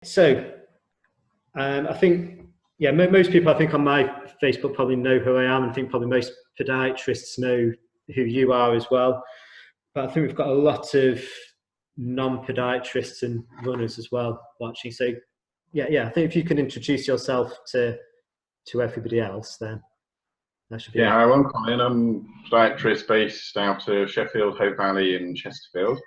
So I think, yeah, most people I think on my Facebook probably know who I am, and I think probably most podiatrists know who you are as well. But I think we've got a lot of non-podiatrists and runners as well watching. So yeah, I think if you can introduce yourself to everybody else, then that should be. Yeah, I'm Colin. I'm podiatrist based out of Sheffield, Hope Valley in Chesterfield.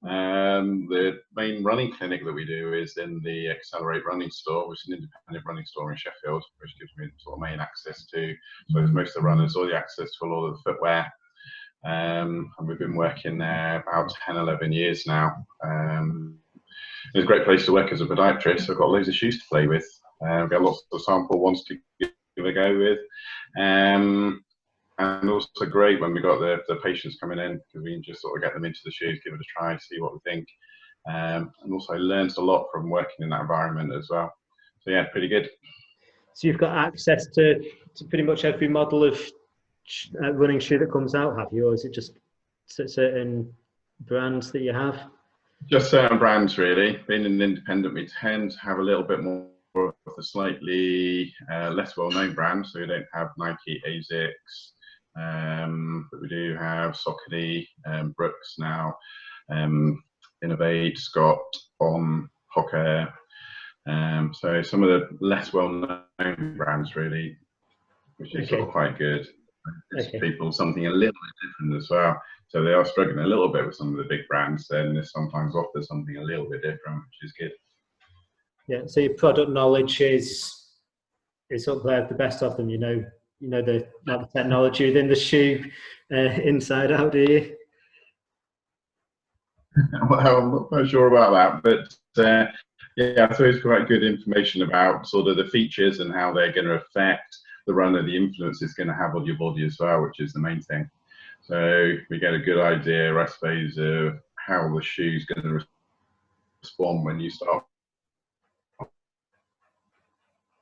The main running clinic that we do is in the Accelerate Running Store, which is an independent running store in Sheffield, which gives me sort of main access to, so most of the runners, all the access to a lot of the footwear. And we've been working there about 10, 11 years now. It's a great place to work as a podiatrist. I've got loads of shoes to play with. We've got lots of sample ones to give a go with. And also great when we got the patients coming in, because we can just sort of get them into the shoes, give it a try, see what we think. And also learned a lot from working in that environment as well. So yeah, pretty good. So you've got access to pretty much every model of running shoe that comes out, have you? Or is it just certain brands that you have? Just certain brands, really. Being an independent, we tend to have a little bit more of a slightly less well-known brand. So we don't have Nike, ASICS, but we do have Saucony, Brooks now, Innovate, Scott, On, Hocker. So some of the less well-known brands, really, which is sort of quite good. It's people something a little bit different as well. So they are struggling a little bit with some of the big brands, and this sometimes offers something a little bit different, which is good. Yeah. So your product knowledge is up there, the best of them. You know the technology within the shoe, inside out, do you? Well, I'm not quite sure about that, but yeah, I thought it's quite good information about sort of the features and how they're going to affect the runner, the influence it's going to have on your body as well, which is the main thing. So we get a good idea, I suppose, of how the shoe's going to respond when you start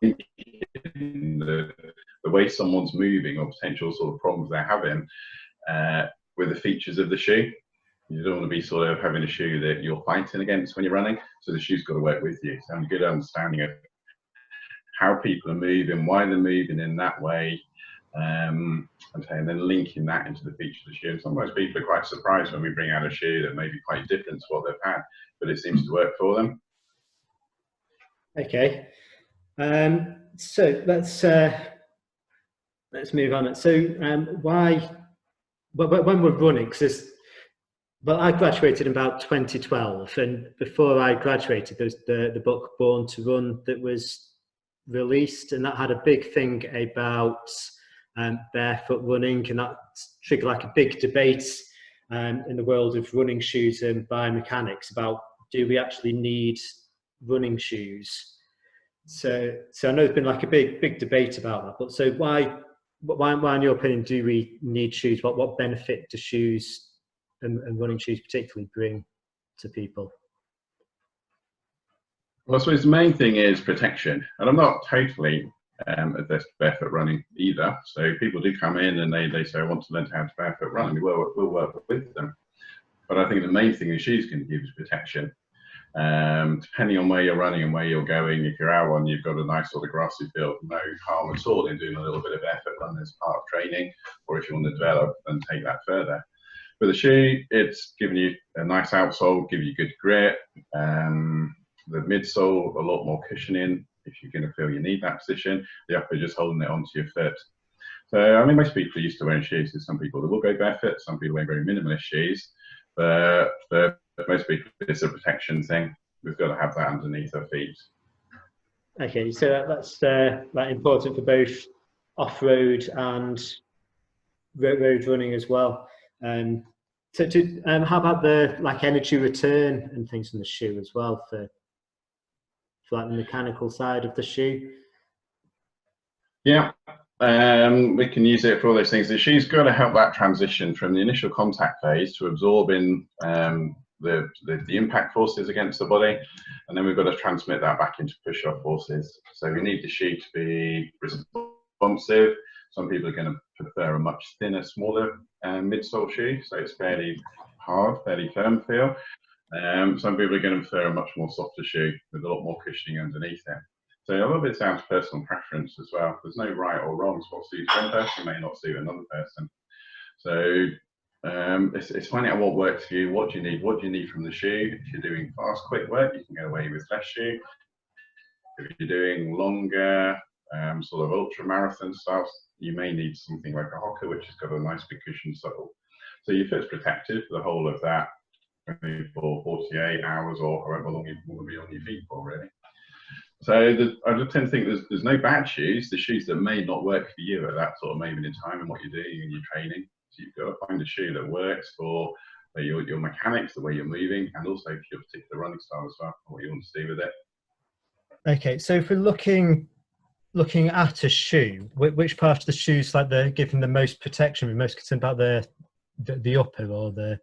thinking the way someone's moving or potential sort of problems they're having with the features of the shoe. You don't want to be sort of having a shoe that you're fighting against when you're running, so the shoe's got to work with you. So have a good understanding of how people are moving, why they're moving in that way, and then linking that into the feature of the shoe. And sometimes people are quite surprised when we bring out a shoe that may be quite different to what they've had, but it seems to work for them. Okay, so let's move on. So why, when we're running, because well, I graduated in about 2012, and before I graduated, there's the book Born to Run that was released, and that had a big thing about barefoot running, and that triggered like a big debate in the world of running shoes and biomechanics about, do we actually need running shoes? So I know there's been like a big debate about that, but so why in your opinion do we need shoes? What benefit do shoes and running shoes particularly bring to people? Well, I suppose the main thing is protection, and I'm not totally averse to barefoot running either. So people do come in and they say, I want to learn how to barefoot run, and we'll work with them. But I think the main thing the shoes can give is protection. Depending on where you're running and where you're going, if you're out and you've got a nice sort of grassy field, no harm at all in doing a little bit of barefoot run as part of training, or if you want to develop and take that further. With the shoe, it's giving you a nice outsole, give you good grip. The midsole, a lot more cushioning if you're going to feel you need that position. The upper, just holding it onto your foot. So, I mean, most people are used to wearing shoes. There's some people that will go barefoot, some people wear very minimalist shoes. But for most people, it's a protection thing. We've got to have that underneath our feet. Okay, so that's important for both off-road and road running as well. So how about the energy return and things in the shoe as well for like the mechanical side of the shoe? Yeah, we can use it for all those things. The shoe's got to help that transition from the initial contact phase to absorbing the impact forces against the body, and then we've got to transmit that back into push-off forces. So we need the shoe to be responsive. Some people are going to prefer a much thinner, smaller midsole shoe, so it's fairly hard, fairly firm feel. Some people are going to prefer a much more softer shoe with a lot more cushioning underneath it. So a lot of it's down to personal preference as well. There's no right or wrong. So what suits one person may not suit another person. So it's finding out what works for you. What do you need? What do you need from the shoe? If you're doing fast, quick work, you can get away with less shoe. If you're doing longer, sort of ultra marathon stuff, you may need something like a Hoka, which has got a nice big cushion sole. So your foot's protected for the whole of that for 48 hours or however long you want to be on your feet for, really. So I just tend to think there's no bad shoes. The shoes that may not work for you at that sort of moment in time and what you're doing in your training. So you've got to find a shoe that works for your mechanics, the way you're moving, and also for your particular running style as well, and what you want to do with it. Okay, so if we're looking at a shoe, which part of the shoe's like they're giving the most protection? We're most concerned about the upper or the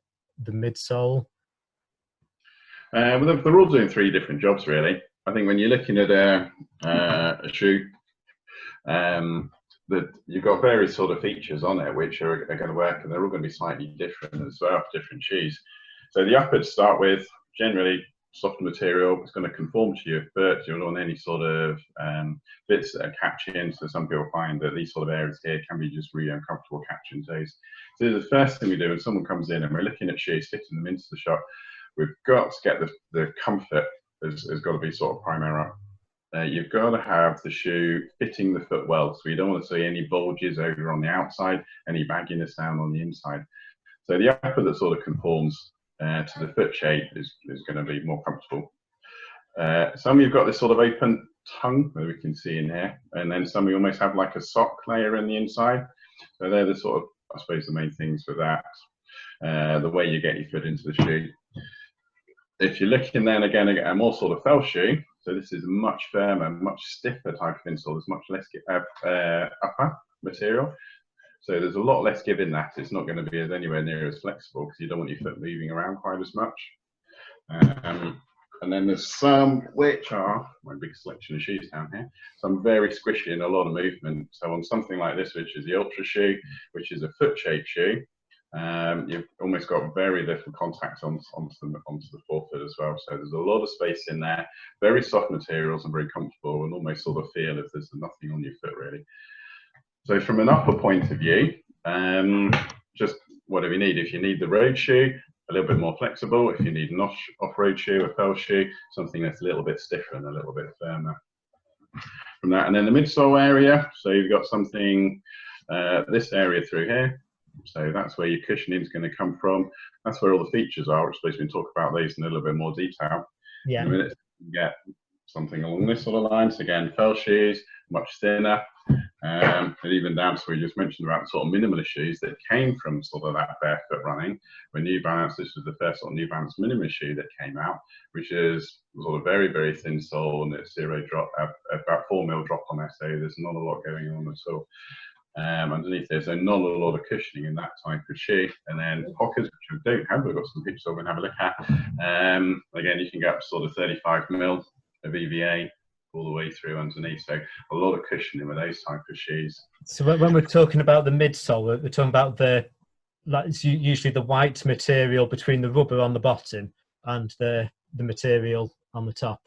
midsole? Well, they're all doing three different jobs, really. I think when you're looking at a shoe, that you've got various sort of features on it which are going to work, and they're all going to be slightly different as well for different shoes. So the upper to start with, generally soft material, it's going to conform to your foot. You don't want any sort of bits that are catching. So some people find that these sort of areas here can be just really uncomfortable catching toes. So the first thing we do when someone comes in and we're looking at shoes, fitting them into the shop, we've got to get the comfort has got to be sort of primary. You've got to have the shoe fitting the foot well, so you don't want to see any bulges over on the outside, any bagginess down on the inside. So the upper that sort of conforms to the foot shape is going to be more comfortable. Some you've got this sort of open tongue that we can see in here, and then some you almost have like a sock layer in the inside. So they're the sort of, I suppose, the main things for that. The way you get your foot into the shoe. If you're looking then again at a more sort of fell shoe, so this is a much firmer, much stiffer type of insole. There's much less upper material, so there's a lot less give in that. It's not going to be anywhere near as flexible because you don't want your foot moving around quite as much. And then there's some which are my big selection of shoes down here. Some very squishy and a lot of movement. So on something like this, which is the Ultra shoe, which is a foot-shaped shoe. You've almost got very little contact onto the forefoot as well. So there's a lot of space in there, very soft materials and very comfortable, and almost sort of feel if there's nothing on your foot really. So from an upper point of view, just whatever you need. If you need the road shoe, a little bit more flexible. If you need an off-road shoe, a fell shoe, something that's a little bit stiffer and a little bit firmer. From that, and then the midsole area, so you've got something, this area through here. So that's where your cushioning is going to come from. That's where all the features are. We're supposed to talk about these in a little bit more detail. Yeah. In a minute, you can get something along this sort of line. So again, fell shoes, much thinner, and even down to what we just mentioned about sort of minimalist shoes that came from sort of that barefoot running. When New Balance, this was the first sort of New Balance minimalist shoe that came out, which is sort of very, very thin sole and it's zero drop, about 4 mil drop on there. So there's not a lot going on at all. Underneath there, so not a lot of cushioning in that type of shoe. And then Hokas, which we don't have, we've got some pictures we're going to have a look at. Again, you can get up to sort of 35 mil of EVA all the way through underneath. So a lot of cushioning with those type of shoes. So when we're talking about the midsole, we're talking about it's usually the white material between the rubber on the bottom and the material on the top.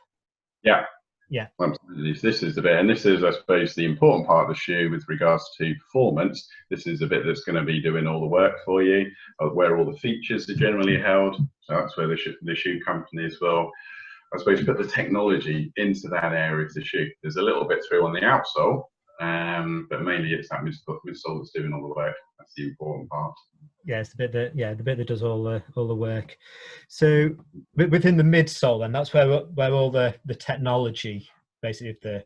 Yeah. Yeah. This is the bit, and this is, I suppose, the important part of the shoe with regards to performance. This is the bit that's going to be doing all the work for you, where all the features are generally held. So that's where the shoe companies will, I suppose, put the technology into that area of the shoe. There's a little bit through on the outsole, but mainly it's that midsole that's doing all the work. That's the important part. Yeah, it's the bit that does all the work. So within the midsole, then that's where all the technology basically of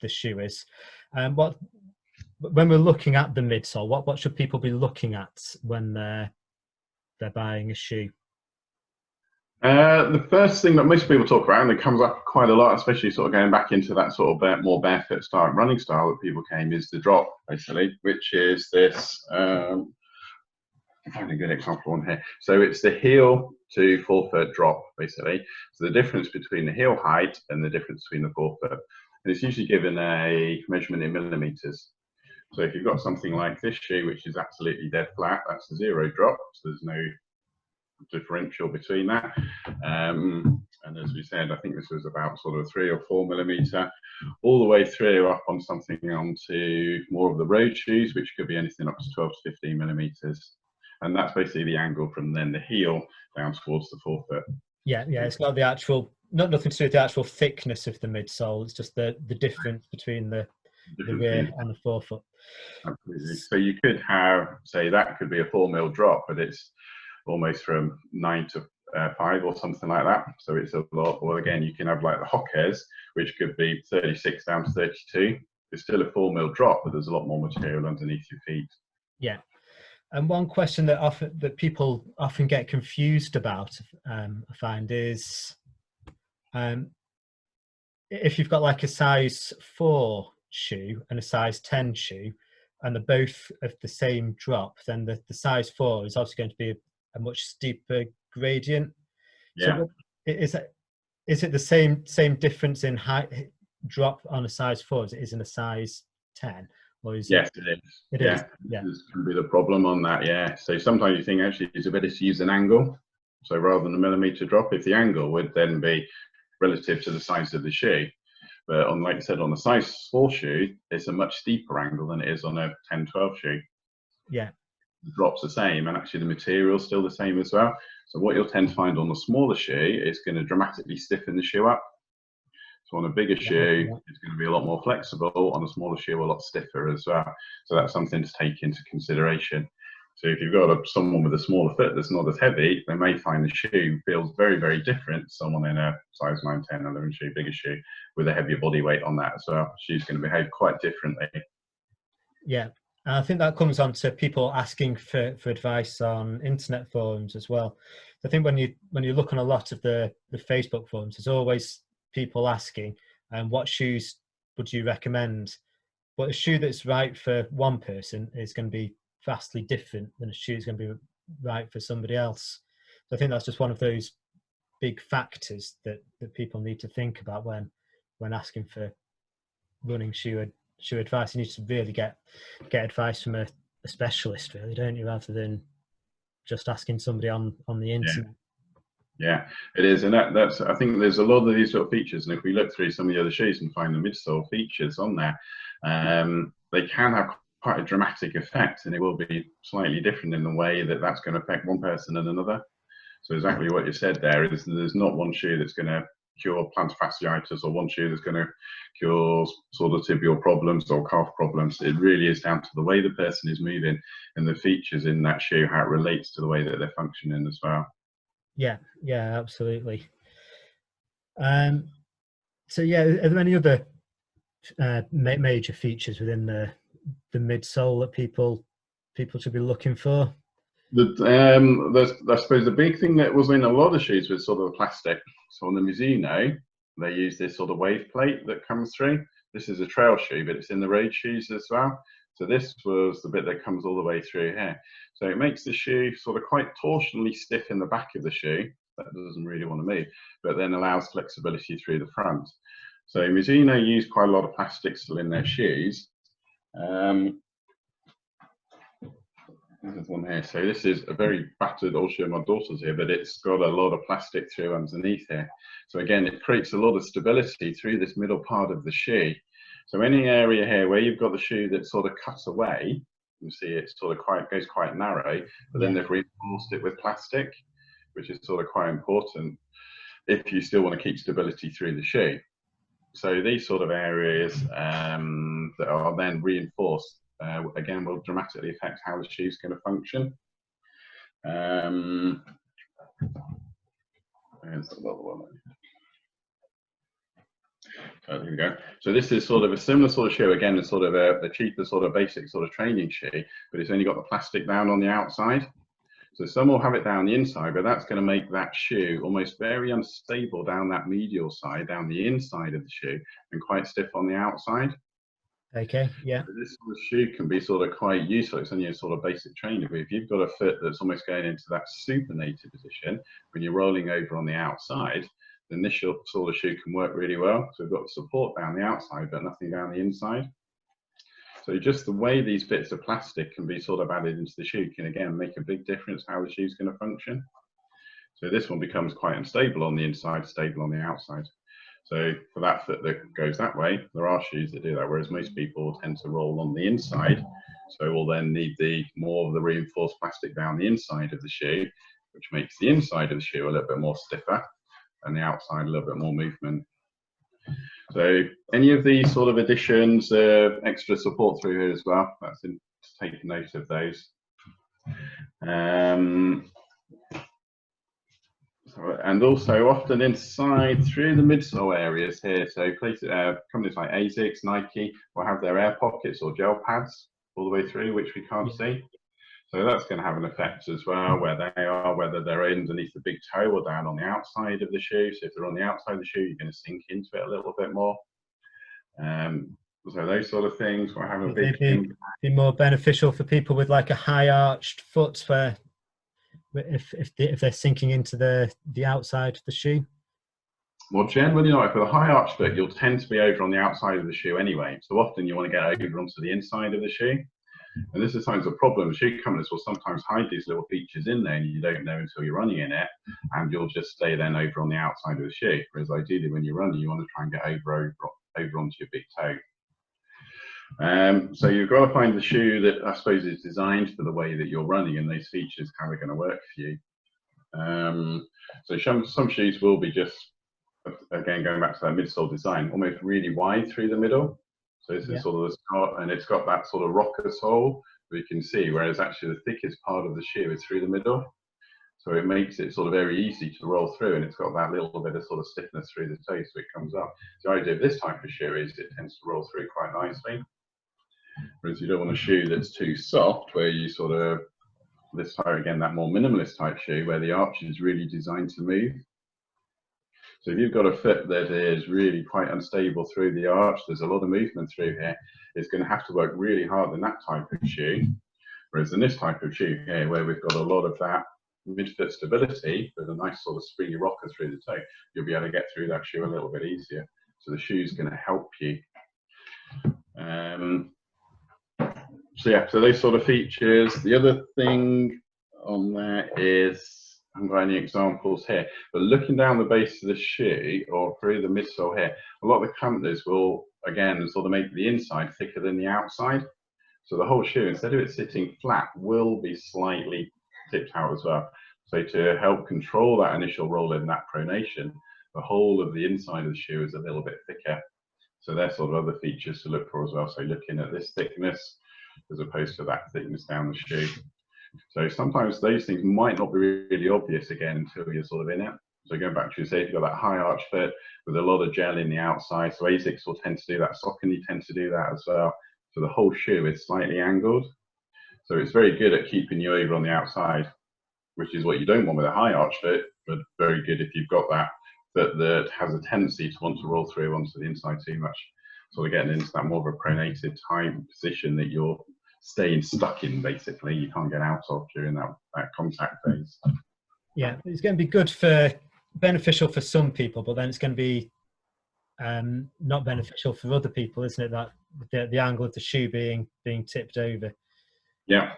the shoe is. When we're looking at the midsole, what should people be looking at when they're buying a shoe? The first thing that most people talk about, and it comes up quite a lot, especially sort of going back into that sort of more barefoot style running style that people came, is the drop, basically, which is this. Find a good example on here. So it's the heel to forefoot drop, basically. So the difference between the heel height and the difference between the forefoot. And it's usually given a measurement in millimeters. So if you've got something like this shoe, which is absolutely dead flat, that's a zero drop. So there's differential between that. And as we said, I think this was about sort of 3 or 4 millimeter, all the way through up on something onto more of the road shoes, which could be anything up to 12 to 15 millimeters. And that's basically the angle from then the heel down towards the forefoot. Yeah, it's not the actual, nothing to do with the actual thickness of the midsole. It's just the difference between the rear and the forefoot. Absolutely. So you could have, say, that could be a 4 mil drop, but it's almost from 9 to 5 or something like that. So it's a lot. Or again, you can have like the Hockers, which could be 36 down to 32. It's still a 4 mil drop, but there's a lot more material underneath your feet. Yeah. And one question that people often get confused about, I find, is if you've got like a size 4 shoe and a size 10 shoe, and they're both of the same drop, then the size 4 is obviously going to be a much steeper gradient. Yeah. So is it the same difference in height drop on a size 4 as it is in a size 10? Or is yes, it is. It yeah. is. Yeah. This can be the problem on that. Yeah. So sometimes you think actually it's better to use an angle. So rather than a millimeter drop, if the angle would then be relative to the size of the shoe. But on, like I said, on the size 4 shoe, it's a much steeper angle than it is on a 10, 12 shoe. Yeah. The drop's the same, and actually the material's still the same as well. So what you'll tend to find on the smaller shoe is going to dramatically stiffen the shoe up. So on a bigger shoe, it's going to be a lot more flexible. On a smaller shoe, a lot stiffer as well. So that's something to take into consideration. So if you've got someone with a smaller foot that's not as heavy, they may find the shoe feels very, very different to someone in a size 9, 10, 11 shoe, bigger shoe, with a heavier body weight on that as well. She's going to behave quite differently. Yeah. And I think that comes on to people asking for advice on internet forums as well. I think when you look on a lot of the Facebook forums, there's always people asking, what shoes would you recommend? But a shoe that's right for one person is going to be vastly different than a shoe that's going to be right for somebody else. So I think that's just one of those big factors that people need to think about when asking for running shoe advice. You need to really get advice from a specialist, really, don't you, rather than just asking somebody on the internet. Yeah, it is, and that's. I think there's a lot of these sort of features, and if we look through some of the other shoes and find the midsole features on there, they can have quite a dramatic effect, and it will be slightly different in the way that that's going to affect one person and another. So exactly what you said there is there's not one shoe that's going to cure plantar fasciitis or one shoe that's going to cure sort of tibial problems or calf problems. It really is down to the way the person is moving and the features in that shoe, how it relates to the way that they're functioning as well. Yeah, absolutely. So yeah, are there any other major features within the midsole that people should be looking for? I suppose the big thing that was in a lot of shoes was sort of the plastic. So on the Mizuno, they use this sort of wave plate that comes through. This is a trail shoe, but it's in the road shoes as well. So this was the bit that comes all the way through here. So it makes the shoe sort of quite torsionally stiff in the back of the shoe. That doesn't really want to move, but then allows flexibility through the front. So Mizuno use quite a lot of plastic still in their shoes. There's one here. So this is a very battered, I'll show my daughter's here, but it's got a lot of plastic through underneath here. So again, it creates a lot of stability through this middle part of the shoe. So any area here where you've got the shoe that sort of cuts away, you see it sort of goes quite narrow, but then they've reinforced it with plastic, which is sort of quite important if you still want to keep stability through the shoe. So these sort of areas that are then reinforced, again, will dramatically affect how the shoe's going to function. There's another one. So here we go. So this is sort of a similar sort of shoe, again, it's sort of a cheaper sort of basic sort of training shoe, but it's only got the plastic down on the outside. So some will have it down the inside, but that's going to make that shoe almost very unstable down that medial side, down the inside of the shoe, and quite stiff on the outside. Okay, yeah. So this sort of shoe can be sort of quite useful. It's only a sort of basic training, but if you've got a foot that's almost going into that supinated position, when you're rolling over on the outside, then this sort of shoe can work really well. So we've got support down the outside, but nothing down the inside. So just the way these bits of plastic can be sort of added into the shoe can again make a big difference how the shoe's going to function. So this one becomes quite unstable on the inside, stable on the outside. So for that foot that goes that way, there are shoes that do that, whereas most people tend to roll on the inside. So we'll then need more of the reinforced plastic down the inside of the shoe, which makes the inside of the shoe a little bit more stiffer and the outside a little bit more movement. So any of these sort of additions, extra support through here as well, that's to take note of those. And also often inside through the midsole areas here, so places, companies like ASICS, Nike will have their air pockets or gel pads all the way through, which we can't see. So that's going to have an effect as well, where they are, whether they're underneath the big toe or down on the outside of the shoe. So if they're on the outside of the shoe, you're going to sink into it a little bit more. So those sort of things will have a big impact. Be more beneficial for people with like a high arched foot, where if they're sinking into the outside of the shoe? Well, generally not. For the high arch foot, you'll tend to be over on the outside of the shoe anyway. So often you want to get over onto the inside of the shoe. And this is sometimes a problem. Shoe companies will sometimes hide these little features in there and you don't know until you're running in it, and you'll just stay then over on the outside of the shoe. Whereas ideally when you're running, you want to try and get over onto your big toe. So you've got to find the shoe that I suppose is designed for the way that you're running, and those features how they're going to work for you. So some shoes will be just, again, going back to that midsole design, almost really wide through the middle. So this is sort of the start, and it's got that sort of rocker sole we can see, whereas actually the thickest part of the shoe is through the middle. So it makes it sort of very easy to roll through, and it's got that little bit of sort of stiffness through the toe, so it comes up. So the idea of this type of shoe is it tends to roll through quite nicely. Whereas you don't want a shoe that's too soft, where you sort of, this type, again, that more minimalist type shoe, where the arch is really designed to move. So if you've got a foot that is really quite unstable through the arch, there's a lot of movement through here, it's going to have to work really hard in that type of shoe. Whereas in this type of shoe here, where we've got a lot of that mid-foot stability with a nice sort of springy rocker through the toe, you'll be able to get through that shoe a little bit easier. So the shoe's going to help you. So yeah, so those sort of features. The other thing on there is, I haven't got any examples here, but looking down the base of the shoe or through the midsole here, a lot of the companies will, again, sort of make the inside thicker than the outside. So the whole shoe, instead of it sitting flat, will be slightly tipped out as well. So to help control that initial roll in, that pronation, the whole of the inside of the shoe is a little bit thicker. So they're sort of other features to look for as well. So looking at this thickness as opposed to that thickness down the shoe. So sometimes those things might not be really obvious again until you're sort of in it. So going back to, say, if you've got that high arch foot with a lot of gel in the outside, so ASICS will tend to do that, Saucony tend to do that as well. So the whole shoe is slightly angled. So it's very good at keeping you over on the outside, which is what you don't want with a high arch foot, but very good if you've got that foot that has a tendency to want to roll through onto the inside too much. Sort of getting into that more of a pronated type position that you're staying stuck in, basically, you can't get out of during that contact phase. Yeah, it's going to be good for, beneficial for some people, but then it's going to be not beneficial for other people, isn't it? That the angle of the shoe being tipped over. Yeah,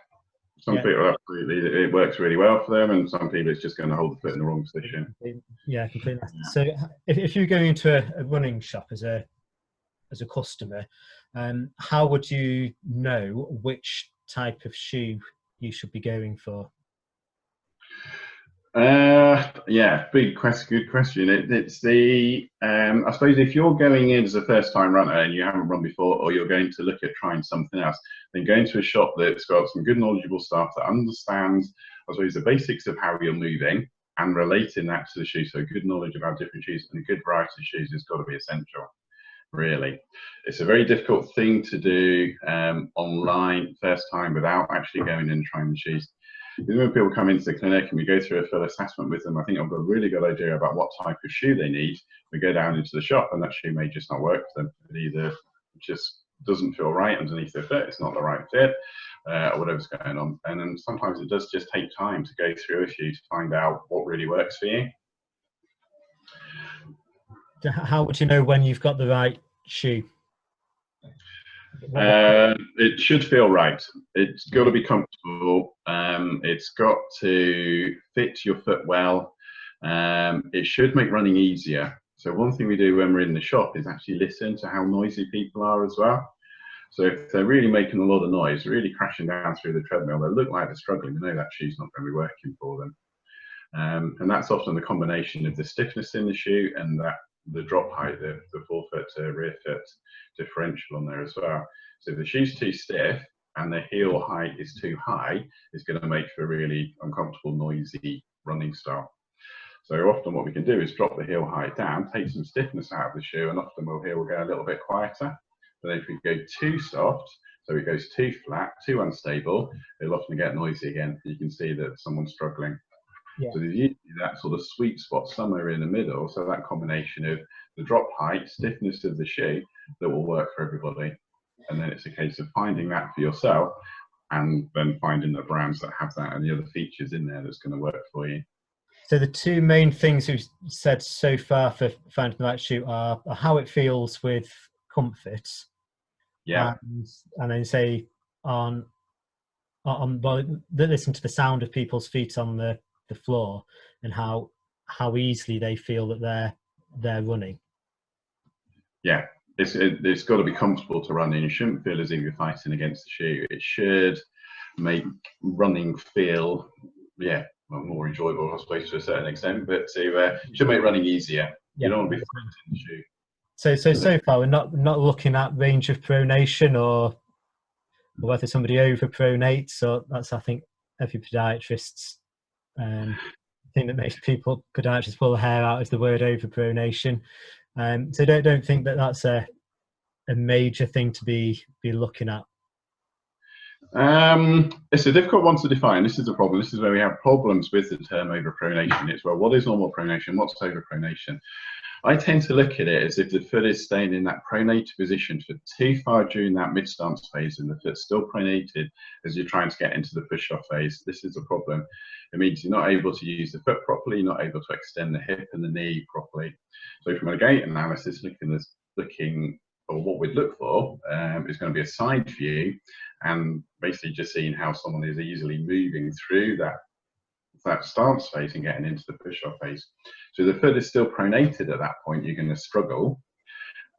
some people absolutely, it works really well for them, and some people it's just going to hold the foot in the wrong position. Yeah, completely. So if you're going into a running shop as a customer, how would you know which type of shoe you should be going for? Yeah, good question. It's the I suppose if you're going in as a first-time runner and you haven't run before, or you're going to look at trying something else, then go into a shop that's got some good knowledgeable staff that understands, I suppose, the basics of how you're moving and relating that to the shoe. So good knowledge about different shoes and a good variety of shoes has got to be essential. Really, it's a very difficult thing to do online first time without actually going and trying the shoes. When people come into the clinic and we go through a full assessment with them, I think I've got a really good idea about what type of shoe they need. We go down into the shop and that shoe may just not work for them. It either just doesn't feel right underneath their foot, it's not the right fit, or whatever's going on. And then sometimes it does just take time to go through a shoe to find out what really works for you. How would you know when you've got the right shoe? It should feel right. It's got to be comfortable. It's got to fit your foot well. It should make running easier. So one thing we do when we're in the shop is actually listen to how noisy people are as well. So if they're really making a lot of noise, really crashing down through the treadmill, they look like they're struggling. They know that shoe's not going to be working for them. And that's often the combination of the stiffness in the shoe and that the drop height, the forefoot to rear foot differential on there as well. So if the shoe's too stiff and the heel height is too high, it's going to make for a really uncomfortable, noisy running style. So often what we can do is drop the heel height down, take some stiffness out of the shoe, and often we'll hear we'll go a little bit quieter. But if we go too soft, so it goes too flat, too unstable, it'll often get noisy again. You can see that someone's struggling. Yeah. So there's usually that sort of sweet spot somewhere in the middle. So that combination of the drop height, stiffness of the shoe, that will work for everybody. And then it's a case of finding that for yourself and then finding the brands that have that and the other features in there that's going to work for you. So the two main things we've said so far for finding the right shoe are how it feels with comfort. Yeah. And then say well, listen to the sound of people's feet on the floor and how easily they feel that they're running. Yeah, it's got to be comfortable to run in. You shouldn't feel as if you're fighting against the shoe. It should make running feel, more enjoyable, I suppose, to a certain extent, but it should make running easier. You don't want to be fighting the shoe. So far we're not looking at range of pronation or whether somebody over-pronates. So that's, I think, every podiatrist's thing that makes podiatrists pull the hair out is the word over-pronation. So don't think that that's a major thing to be looking at. It's a difficult one to define. This is the problem. This is where we have problems with the term over-pronation. It's, well, what is normal pronation? What's over-pronation? I tend to look at it as if the foot is staying in that pronated position for too far during that mid-stance phase and the foot's still pronated as you're trying to get into the push-off phase. This is a problem. It means you're not able to use the foot properly, you're not able to extend the hip and the knee properly. So from a gait analysis, looking or what we'd look for is going to be a side view and basically just seeing how someone is easily moving through that stance phase and getting into the push-off phase. So the foot is still pronated at that point, you're going to struggle.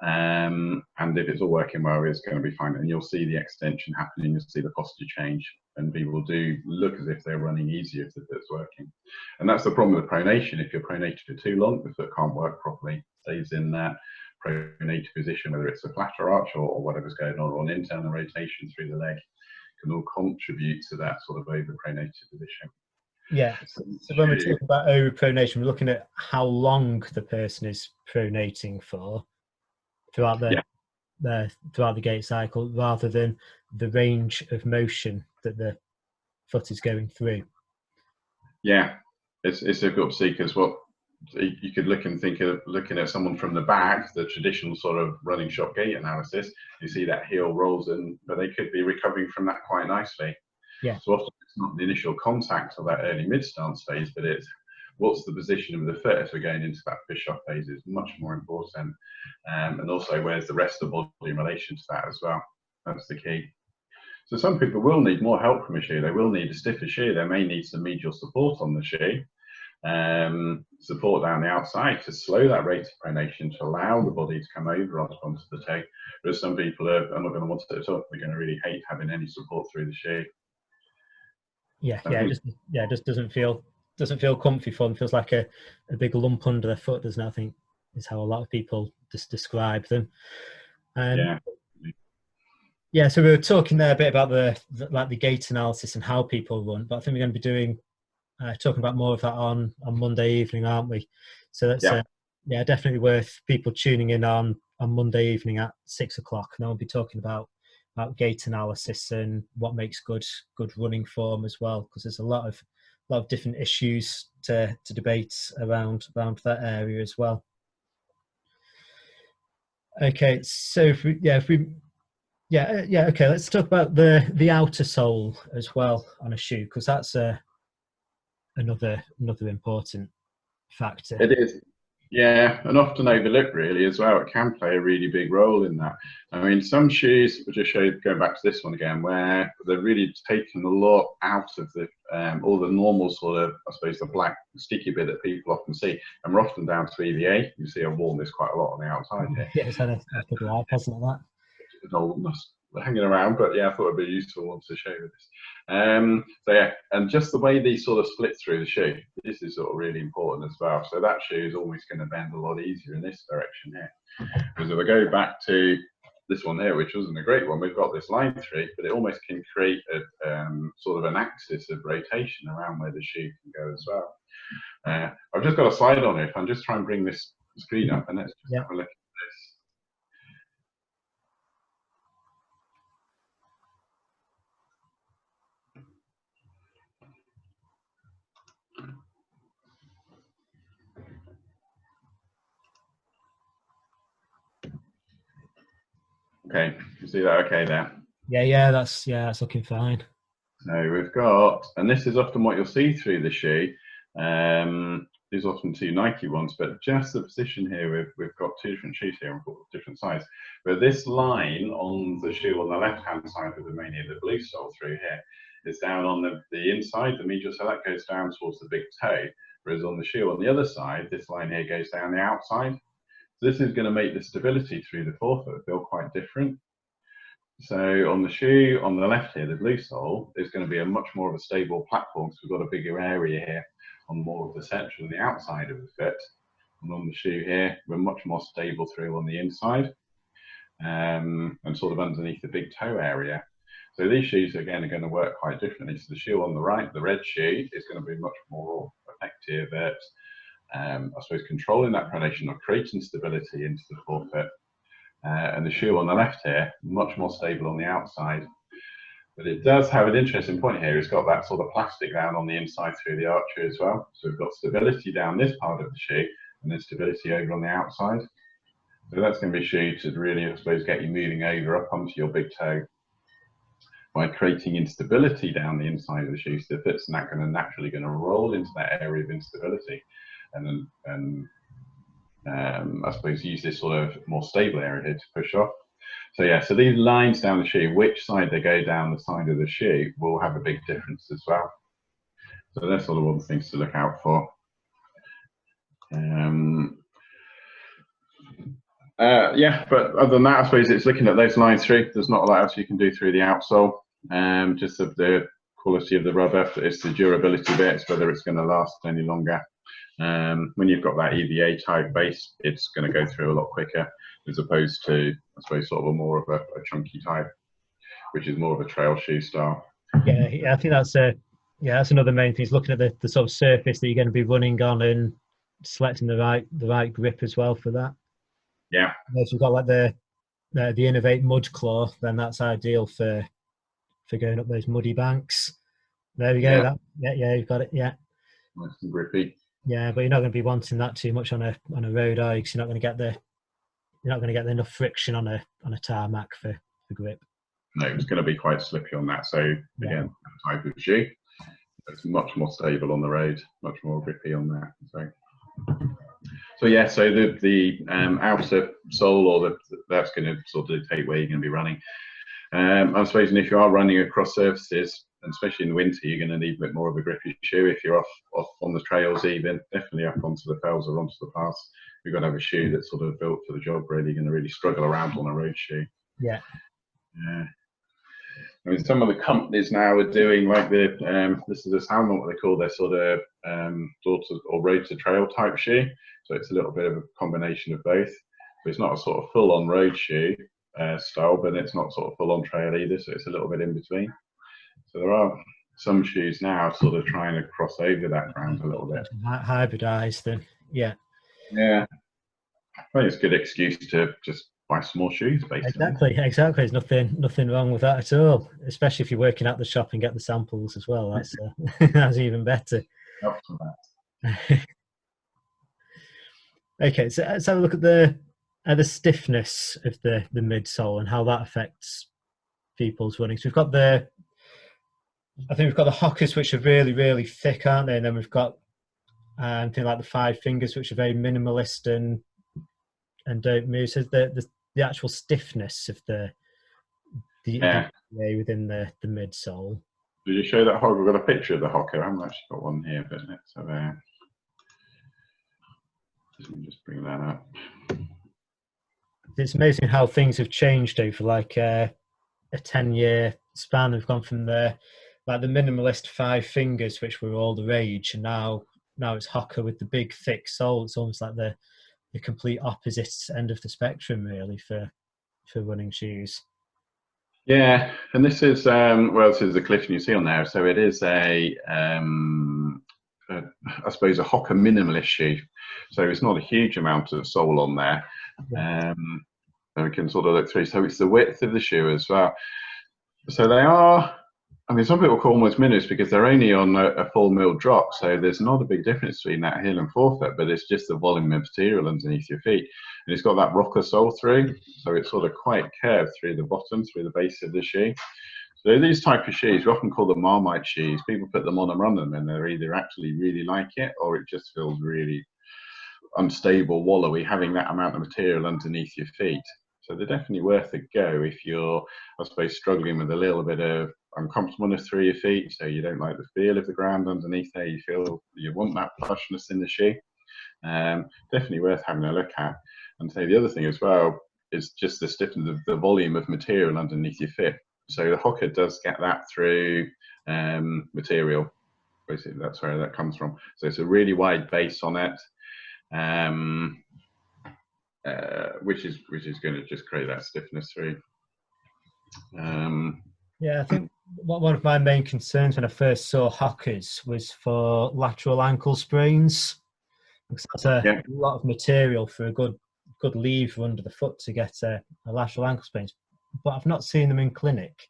And if it's all working well, it's going to be fine. And you'll see the extension happening, you'll see the posture change, and people do look as if they're running easier if the foot's working. And that's the problem with pronation. If you're pronated for too long, the foot can't work properly. It stays in that pronated position, whether it's a flatter arch or whatever's going on, or an internal rotation through the leg, can all contribute to that sort of over-pronated position. Yeah, so when we're talking about over-pronation, we're looking at how long the person is pronating for throughout the gait cycle, rather than the range of motion that the foot is going through. Yeah, it's difficult to see because what you could look and think of looking at someone from the back, the traditional sort of running shop gait analysis, you see that heel rolls in, but they could be recovering from that quite nicely. Yeah. So often it's not the initial contact of that early mid-stance phase, but it's what's the position of the foot as we're going into that push-off phase is much more important. And also where's the rest of the body in relation to that as well. That's the key. So some people will need more help from a shoe. They will need a stiffer shoe. They may need some medial support on the shoe, support down the outside to slow that rate of pronation, to allow the body to come over onto the toe. Whereas some people are not going to want it at all. They're going to really hate having any support through the shoe. It just doesn't feel comfy for them. Feels like a big lump under their foot, doesn't it? I think is how a lot of people just describe them. So we were talking there a bit about the gait analysis and how people run, but I think we're going to be talking about more of that on Monday evening, aren't we? So that's definitely worth people tuning in on Monday evening at 6 o'clock. And I'll be talking about gait analysis and what makes good running form as well, because there's a lot of different issues to debate around that area as well. Okay, so let's talk about the outer sole as well on a shoe, because that's another important factor. It is. Yeah, and often overlooked really as well. It can play a really big role in that. I mean, some shoes, we'll just show you, going back to this one again, where they're really taken a lot out of the all the normal sort of, I suppose, the black sticky bit that people often see, and we're often down to EVA. You see I've worn this quite a lot on the outside here. Yeah, it's had a good life, hasn't it, that? It's an oldness hanging around, but yeah, I thought it'd be a useful one to show you this. So yeah, and just the way these sort of split through the shoe, this is sort of really important as well. So that shoe is always going to bend a lot easier in this direction here. Because if I go back to this one here, which wasn't a great one, we've got this line through, but it almost can create a sort of an axis of rotation around where the shoe can go as well. I've just got a slide on it. I'm just trying to bring this screen up, and let's just have a look at this. Okay, you see that okay there? Yeah, that's looking fine. So we've got, and this is often what you'll see through the shoe. These are often two Nike ones, but just the position here, we've got two different shoes here, we've got different size. But this line on the shoe on the left-hand side with the mainly the blue sole through here is down on the inside, the medial, so that goes down towards the big toe. Whereas on the shoe on the other side, this line here goes down the outside. So this is going to make the stability through the forefoot feel quite different. So on the shoe on the left here, the blue sole, is going to be a much more of a stable platform because we've got a bigger area here on more of the central and the outside of the foot. And on the shoe here, we're much more stable through on the inside and sort of underneath the big toe area. So these shoes again are going to work quite differently. So the shoe on the right, the red shoe, is going to be much more effective at I suppose controlling that pronation or creating stability into the forefoot. And the shoe on the left here, much more stable on the outside. But it does have an interesting point here. It's got that sort of plastic down on the inside through the archer as well. So we've got stability down this part of the shoe and then stability over on the outside. So that's going to be a shoe to really, I suppose, get you moving over up onto your big toe by creating instability down the inside of the shoe. So the foot's not going to naturally roll into that area of instability. And I suppose use this sort of more stable area here to push off. So yeah, so these lines down the shoe, which side they go down the side of the shoe will have a big difference as well. So that's sort of one of the things to look out for. Yeah, but other than that, I suppose it's looking at those lines through. There's not a lot else you can do through the outsole. Just of the quality of the rubber, it's the durability bits, whether it's going to last any longer. When you've got that EVA type base, it's going to go through a lot quicker as opposed to, I suppose, sort of a more of a chunky type, which is more of a trail shoe style. Yeah, I think that's another main thing is looking at the sort of surface that you're going to be running on and selecting the right grip as well for that. Yeah. If you've got like the Innovate Mud Claw, then that's ideal for going up those muddy banks. There we go. Yeah, you've got it. Yeah. Nice and grippy. Yeah, but you're not going to be wanting that too much on a road, are you? Because you're not going to get enough friction on a tarmac for grip. No, it's going to be quite slippy on that. So again, that type of shoe, it's much more stable on the road, much more grippy on that. So yeah, so the outer sole or that's going to sort of dictate where you're going to be running. I suppose, and if you are running across surfaces, and especially in the winter, you're going to need a bit more of a grippy shoe. If you're off on the trails, even definitely up onto the fells or onto the paths, you've got to have a shoe that's sort of built for the job. Really, you're going to really struggle around on a road shoe. Yeah. Yeah. I mean, some of the companies now are doing like this is a sound what they call their sort of door to or road to trail type shoe. So it's a little bit of a combination of both. But it's not a sort of full-on road shoe style, but it's not sort of full-on trail either. So it's a little bit in between. So there are some shoes now sort of trying to cross over that ground a little bit. Hybridized then, yeah. Yeah. I think it's a good excuse to just buy small shoes, basically. Exactly. There's nothing wrong with that at all. Especially if you're working at the shop and get the samples as well. That's that's even better. Helps with that. Okay, so let's have a look at the stiffness of the midsole and how that affects people's running. So I think we've got the Hokas, which are really, really thick, aren't they? And then we've got and things like the 5 fingers, which are very minimalist and don't move. So the actual stiffness of the within the midsole. Did you show that hocker? We've got a picture of the hocker. I haven't actually got one here, but let's have a. Let me just bring that up. It's amazing how things have changed over like a 10-year span. We've gone from the minimalist 5 fingers, which were all the rage, and now it's hocker with the big thick sole. It's almost like the complete opposite end of the spectrum, really, for running shoes. Yeah, and this is this is the Clifton you see on there. So it is I suppose a hocker minimalist shoe. So it's not a huge amount of sole on there. And we can sort of look through. So it's the width of the shoe as well. So they are. I mean, some people call them almost minimalist because they're only on a full mil drop. So there's not a big difference between that heel and forefoot, but it's just the volume of material underneath your feet. And it's got that rocker sole through, so it's sort of quite curved through the bottom, through the base of the shoe. So these type of shoes, we often call them Marmite shoes. People put them on and run them, and they're either actually really like it, or it just feels really unstable, wallowy, having that amount of material underneath your feet. So they're definitely worth a go if you're, I suppose, struggling with a little bit of uncomfortableness through your feet, so you don't like the feel of the ground underneath there, you feel you want that plushness in the shoe. Definitely worth having a look at. And so the other thing as well is just the stiffness of the volume of material underneath your foot. So the hocker does get that through material. Basically, that's where that comes from. So it's a really wide base on it, which is going to just create that stiffness through. Yeah, I think one of my main concerns when I first saw hockers was for lateral ankle sprains, because that's a lot of material for a good lever under the foot to get a lateral ankle sprains. But I've not seen them in clinic,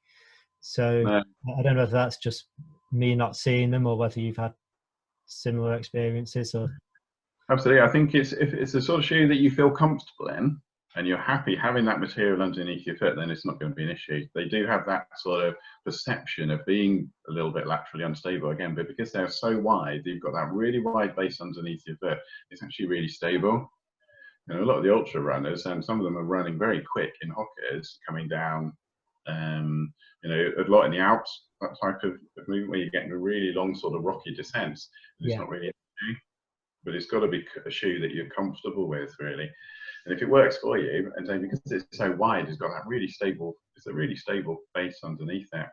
so I don't know whether that's just me not seeing them or whether you've had similar experiences. Or absolutely, I think if it's the sort of shoe that you feel comfortable in and you're happy having that material underneath your foot, then it's not going to be an issue. They do have that sort of perception of being a little bit laterally unstable again, but because they're so wide, you've got that really wide base underneath your foot, it's actually really stable. You know, a lot of the ultra runners, and some of them are running very quick in hockers, coming down, you know, a lot in the Alps, that type of movement where you're getting a really long sort of rocky descents. It's not really a shoe, but it's got to be a shoe that you're comfortable with, really. And if it works for you, and then because it's so wide, it's got that really stable, it's a really stable base underneath that.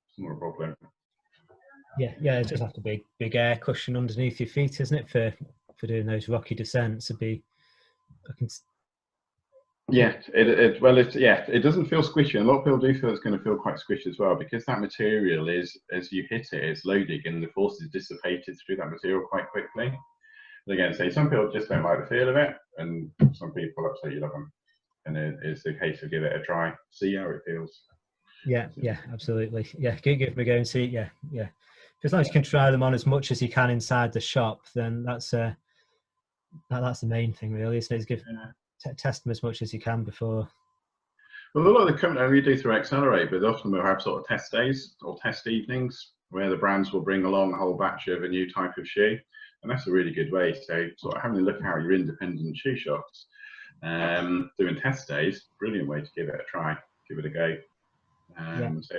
It's not a problem. Yeah, it's just like a big air cushion underneath your feet, isn't it, for doing those rocky descents? It doesn't feel squishy. A lot of people do feel it's going to feel quite squishy as well, because that material is, as you hit it, it's loading, and the force is dissipated through that material quite quickly. Again, say some people just don't like the feel of it, and some people absolutely love them. And it's a case of give it a try, see how it feels. Yeah, absolutely. Yeah, give them a go and see. Yeah. As long as you can try them on as much as you can inside the shop, then that's the main thing, really. So test them as much as you can before. Well, a lot of the company we do through Accelerate, but often we'll have sort of test days or test evenings where the brands will bring along a whole batch of a new type of shoe. And that's a really good way. So sort of having a look at your independent shoe shops, doing test days, brilliant way to give it a try, give it a go. So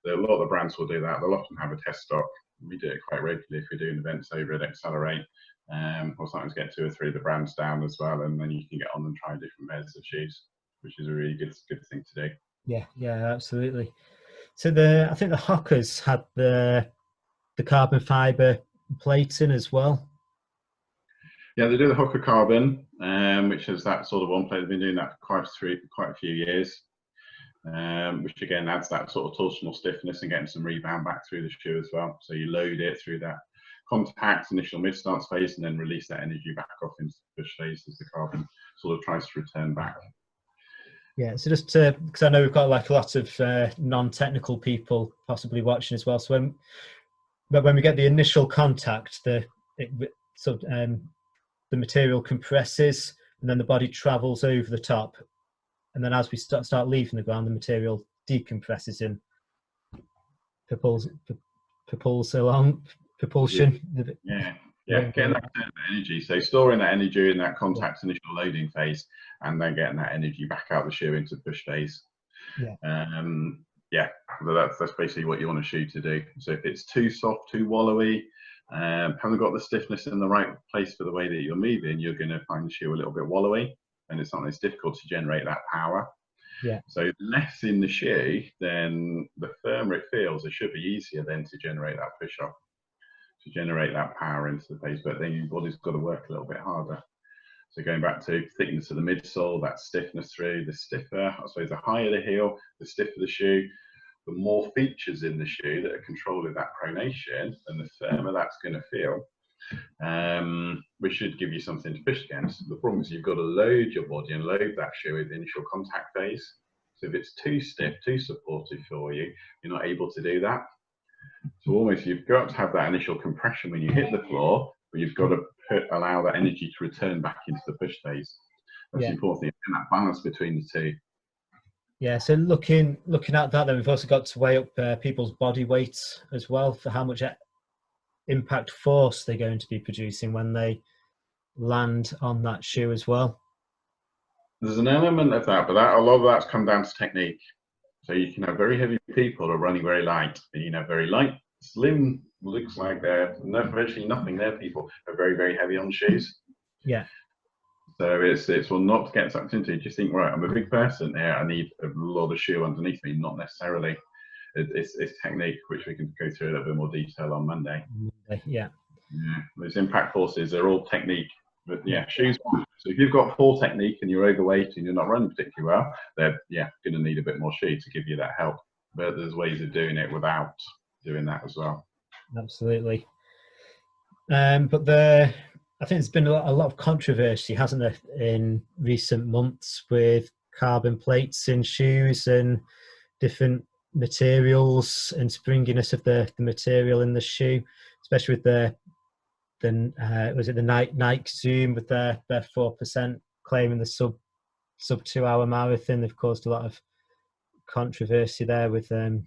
a lot of the brands will do that. They'll often have a test stock. We do it quite regularly if we're doing events over at Accelerate. Or sometimes get 2 or 3 of the brands down as well, and then you can get on and try different pairs of shoes, which is a really good thing to do. Yeah, absolutely. So I think the hockers had the carbon fibre plating as well. Yeah, they do the hocker carbon, which is that sort of one plate. They've been doing that for quite a few years, which again adds that sort of torsional stiffness and getting some rebound back through the shoe as well. So you load it through that contact initial mid-start phase and then release that energy back off into the push phase as the carbon sort of tries to return back. Yeah, so just because I know we've got like lots of non-technical people possibly watching as well. So when we get the initial contact, the material compresses and then the body travels over the top, and then as we start leaving the ground, the material decompresses and propulsion. Yeah, Yeah, getting that energy. So storing that energy in that contact initial loading phase, and then getting that energy back out the shoe into push phase. Yeah. Yeah, that's basically what you want a shoe to do. So if it's too soft, too wallowy, haven't got the stiffness in the right place for the way that you're moving, you're going to find the shoe a little bit wallowy, and it's not as difficult to generate that power. Yeah. So less in the shoe, then the firmer it feels, it should be easier then to generate that push off, to generate that power into the phase. But then your body's got to work a little bit harder. So going back to thickness of the midsole, that stiffness through, the stiffer, I suppose the higher the heel, the stiffer the shoe, the more features in the shoe that are controlling that pronation, and the firmer that's going to feel, which should give you something to push against. The problem is you've got to load your body and load that shoe at the initial contact phase. So if it's too stiff, too supportive for you, you're not able to do that. So almost you've got to have that initial compression when you hit the floor, but you've got to allow that energy to return back into the push phase. That's the important thing, and that balance between the two. Yeah, so looking at that, then we've also got to weigh up people's body weight as well, for how much impact force they're going to be producing when they land on that shoe as well. There's an element of that, but a lot of that's come down to technique. So you can have very heavy people who are running very light, and you can have very light, slim, looks like they're virtually nothing there. People are very, very heavy on shoes. Yeah. So it's well, not to get sucked into. You just think, right, I'm a big person here. I need a lot of shoe underneath me. Not necessarily. It's technique, which we can go through a little bit more detail on Monday. Yeah. Yeah. Those impact forces are all technique, but yeah, shoes. So if you've got poor technique and you're overweight and you're not running particularly well, they're going to need a bit more shoe to give you that help. But there's ways of doing it without doing that as well. Absolutely. But I think there's been a lot of controversy, hasn't there, in recent months with carbon plates in shoes and different materials and springiness of the material in the shoe, especially with was it the Nike Zoom with their 4% claiming the sub 2 hour marathon. They've caused a lot of controversy there with the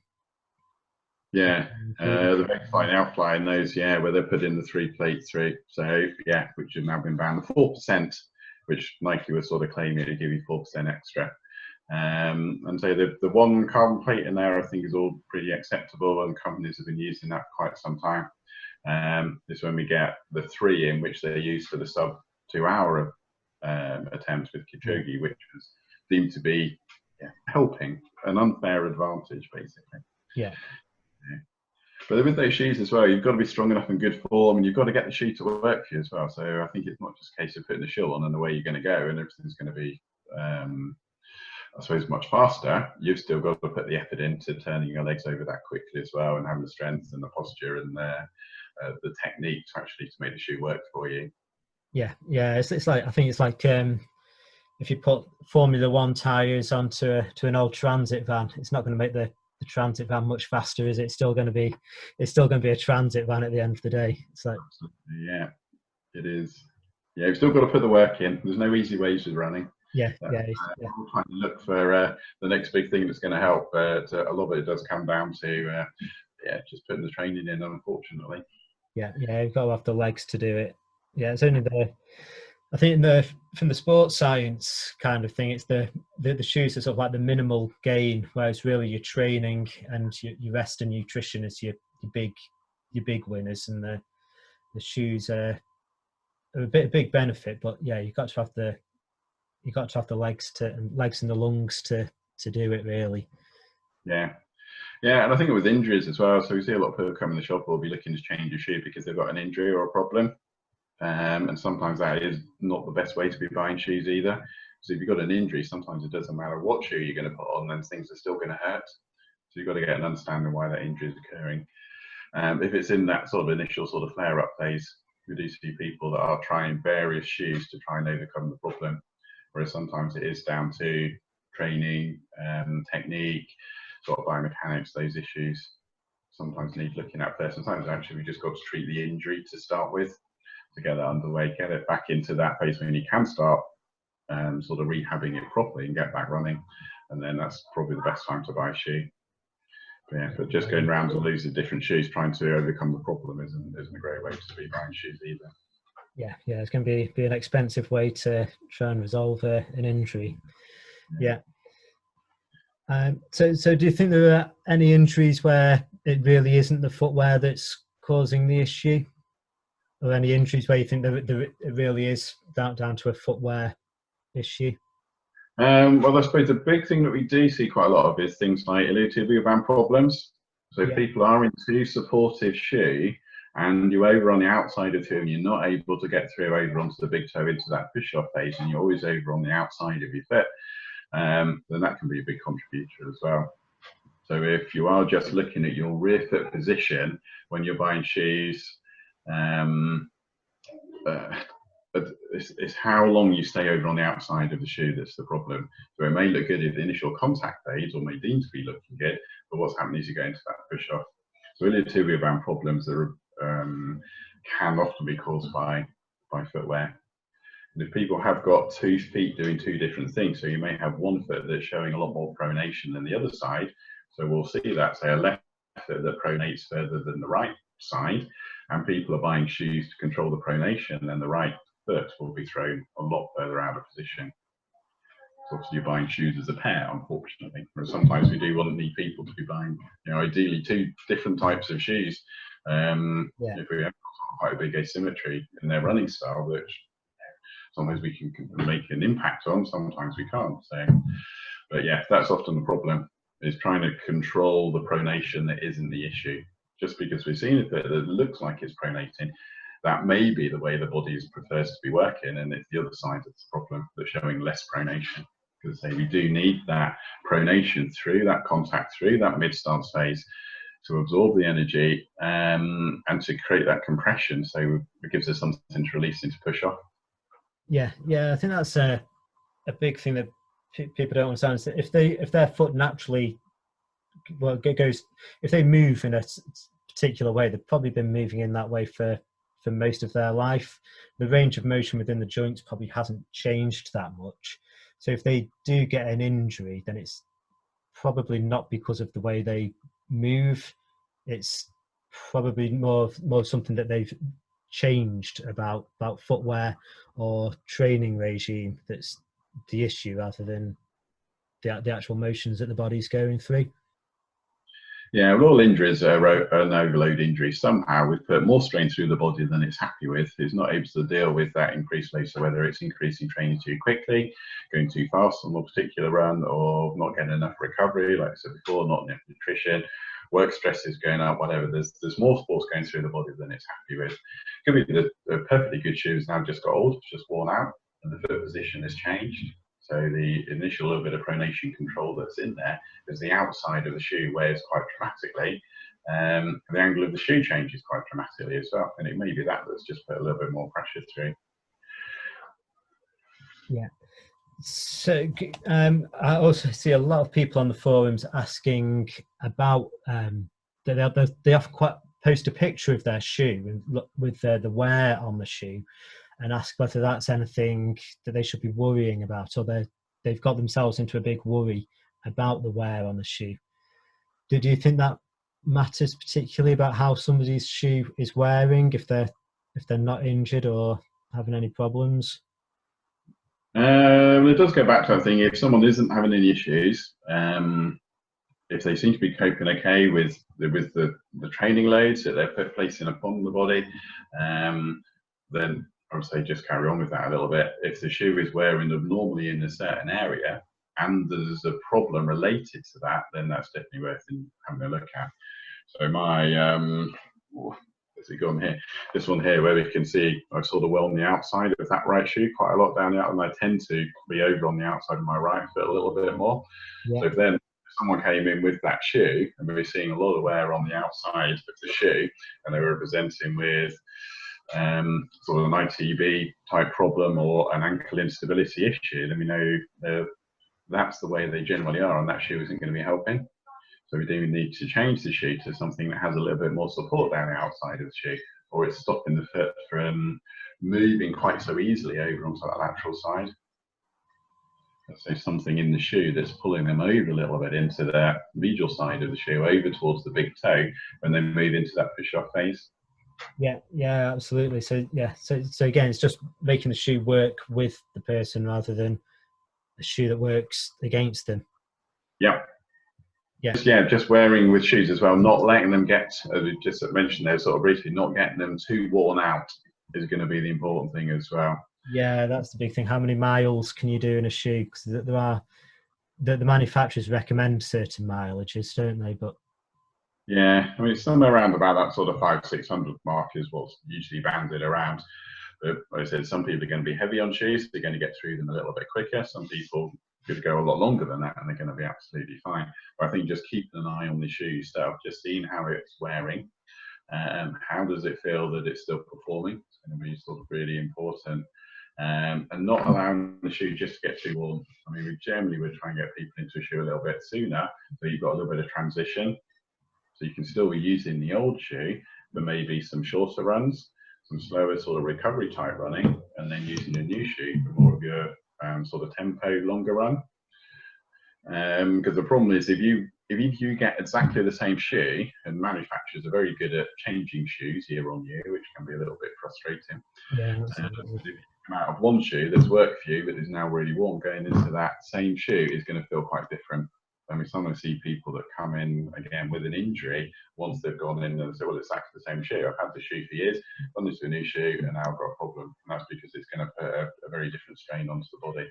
fine outfly in those, where they're putting the 3 plates through. So which have now been banned. The 4%, which Nike was sort of claiming to give you 4% extra. And so the one carbon plate in there, I think, is all pretty acceptable, and companies have been using that for quite some time. It's when we get the 3 in, which they use for the sub 2 hour attempt with Kipchoge, which was deemed to be helping an unfair advantage, basically. Yeah. But with those shoes as well, you've got to be strong enough and good form, and you've got to get the shoe to work for you as well. So I think it's not just a case of putting the shoe on and the way you're going to go, and everything's going to be, I suppose, much faster. You've still got to put the effort into turning your legs over that quickly as well, and having the strength and the posture and the technique to make the shoe work for you. Yeah. It's like, I think it's like if you put Formula One tires onto an old transit van, it's not going to make the transit van much faster, is it? It's still going to be a transit van at the end of the day. It's like, it is. You've still got to put the work in. There's no easy ways with running. I'm trying to look for the next big thing that's going to help, but a lot of it does come down to just putting the training in, unfortunately. You've got to have the legs to do it. It's only I think from the sports science kind of thing, it's the shoes are sort of like the minimal gain, whereas really your training and your rest and nutrition is your big winners, and the shoes are a big benefit. But you've got to have the legs and the lungs to do it, really. And I think with injuries as well. So we see a lot of people come in the shop who will be looking to change a shoe because they've got an injury or a problem. And sometimes that is not the best way to be buying shoes either. So if you've got an injury, sometimes it doesn't matter what shoe you're going to put on, then things are still going to hurt. So you've got to get an understanding why that injury is occurring. If it's in that sort of initial sort of flare-up phase, we do see people that are trying various shoes to try and overcome the problem. Whereas sometimes it is down to training, technique, sort of biomechanics, those issues sometimes need looking at first. Sometimes actually we just got to treat the injury to start with, to get that underway, get it back into that phase when you can start sort of rehabbing it properly and get back running. And then that's probably the best time to buy a shoe. Yeah, but just going around all these different shoes trying to overcome the problem isn't a great way to be buying shoes either. Yeah, it's going to be an expensive way to try and resolve an injury. Yeah. So do you think there are any injuries where it really isn't the footwear that's causing the issue, or any injuries where you think that it really is down to a footwear issue? Well, I suppose the big thing that we do see quite a lot of is things like iliotibial band problems. So if people are in too supportive shoe and you're over on the outside of the heel and you're not able to get through over onto the big toe into that push-off phase and you're always over on the outside of your foot, then that can be a big contributor as well. So if you are just looking at your rear foot position when you're buying shoes, it's how long you stay over on the outside of the shoe that's the problem. So it may look good at the initial contact phase, or may deem to be looking good, but what's happening is you go into that push-off. So iliotibial band problems that can often be caused by footwear. And if people have got 2 feet doing 2 different things, so you may have one foot that's showing a lot more pronation than the other side. So we'll see that, say, a left foot that pronates further than the right side, and people are buying shoes to control the pronation, then the right foot will be thrown a lot further out of position. So obviously you're buying shoes as a pair, unfortunately. Whereas sometimes we do need people to be buying, ideally 2 different types of shoes. If we have quite a big asymmetry in their running style, which sometimes we can make an impact on, sometimes we can't. So, but yeah, that's often the problem, is trying to control the pronation that isn't the issue. Just because we've seen a bit that looks like it's pronating, that may be the way the body prefers to be working, and it's the other side that's the problem, that's showing less pronation. Because we do need that pronation through that contact, through that mid-stance phase, to absorb the energy and to create that compression, so it gives us something to release into push off. Yeah, I think that's a big thing that people don't understand, is that if their foot naturally goes, if they move in a particular way, they've probably been moving in that way for most of their life. The range of motion within the joints probably hasn't changed that much. So if they do get an injury, then it's probably not because of the way they move. It's probably more something that they've changed about footwear or training regime that's the issue, rather than the actual motions that the body's going through. Yeah, well, all injuries are an overload injury. Somehow we've put more strain through the body than it's happy with. It's not able to deal with that increased load. So whether it's increasing training too quickly, going too fast on a particular run, or not getting enough recovery, like I said before, not enough nutrition, work stress is going up, whatever. There's more force going through the body than it's happy with. It could be the perfectly good shoes now just got old, just worn out, and the foot position has changed. So the initial little bit of pronation control that's in there is the outside of the shoe wears quite dramatically, and the angle of the shoe changes quite dramatically as well. And it may be that's just put a little bit more pressure through. Yeah. So I also see a lot of people on the forums asking about they often quite post a picture of their shoe and look with the wear on the shoe, and ask whether that's anything that they should be worrying about, or they've got themselves into a big worry about the wear on the shoe. Do you think that matters particularly about how somebody's shoe is wearing, if they're not injured or having any problems? Well, it does go back to that thing. If someone isn't having any issues, if they seem to be coping okay with the training loads that they're placing upon the body, then I would say just carry on with that a little bit. If the shoe is wearing abnormally in a certain area and there's a problem related to that, then that's definitely worth having a look at. So my, where's it gone here? This one here, where we can see I sort of well on the outside of that right shoe quite a lot down the out, and I tend to be over on the outside of my right foot a little bit more. Yeah. So if then someone came in with that shoe and we were seeing a lot of wear on the outside of the shoe, and they were presenting with sort of an ITB type problem or an ankle instability issue, then we know that's the way they generally are, and that shoe isn't going to be helping. So we do need to change the shoe to something that has a little bit more support down the outside of the shoe, or it's stopping the foot from moving quite so easily over onto that lateral side. let's say, something in the shoe that's pulling them over a little bit into the medial side of the shoe, over towards the big toe, when they move into that push-off phase. Yeah, absolutely. So yeah, so again, it's just making the shoe work with the person rather than a shoe that works against them. Yeah. Just wearing with shoes as well, not letting them get, as we just mentioned there sort of briefly, not getting them too worn out is going to be the important thing as well. Yeah, that's the big thing. How many miles can you do in a shoe? Because there are the manufacturers recommend certain mileages, don't they? But yeah, I mean, somewhere around about that sort of 500-600 mark is what's usually banded around. But like I said, some people are going to be heavy on shoes, they're going to get through them a little bit quicker. Some people could go a lot longer than that and they're going to be absolutely fine. But I think just keeping an eye on the shoe stuff, just seeing how it's wearing, how does it feel that it's still performing, it's going to be sort of really important. And not allowing the shoe just to get too worn. I mean, we generally would try and get people into a shoe a little bit sooner, so you've got a little bit of transition. So you can still be using the old shoe, but maybe some shorter runs, some slower sort of recovery type running, and then using a new shoe for more of your sort of tempo, longer run. Because the problem is if you get exactly the same shoe, and manufacturers are very good at changing shoes year on year, which can be a little bit frustrating. yeah, If you come out of one shoe that's worked for you but is now really worn, going into that same shoe is going to feel quite different. I mean, sometimes I see people that come in again with an injury once they've gone in and say, well, it's exactly the same shoe. I've had the shoe for years, gone into a new shoe, and now I've got a problem. And that's because it's going to put a very different strain onto the body.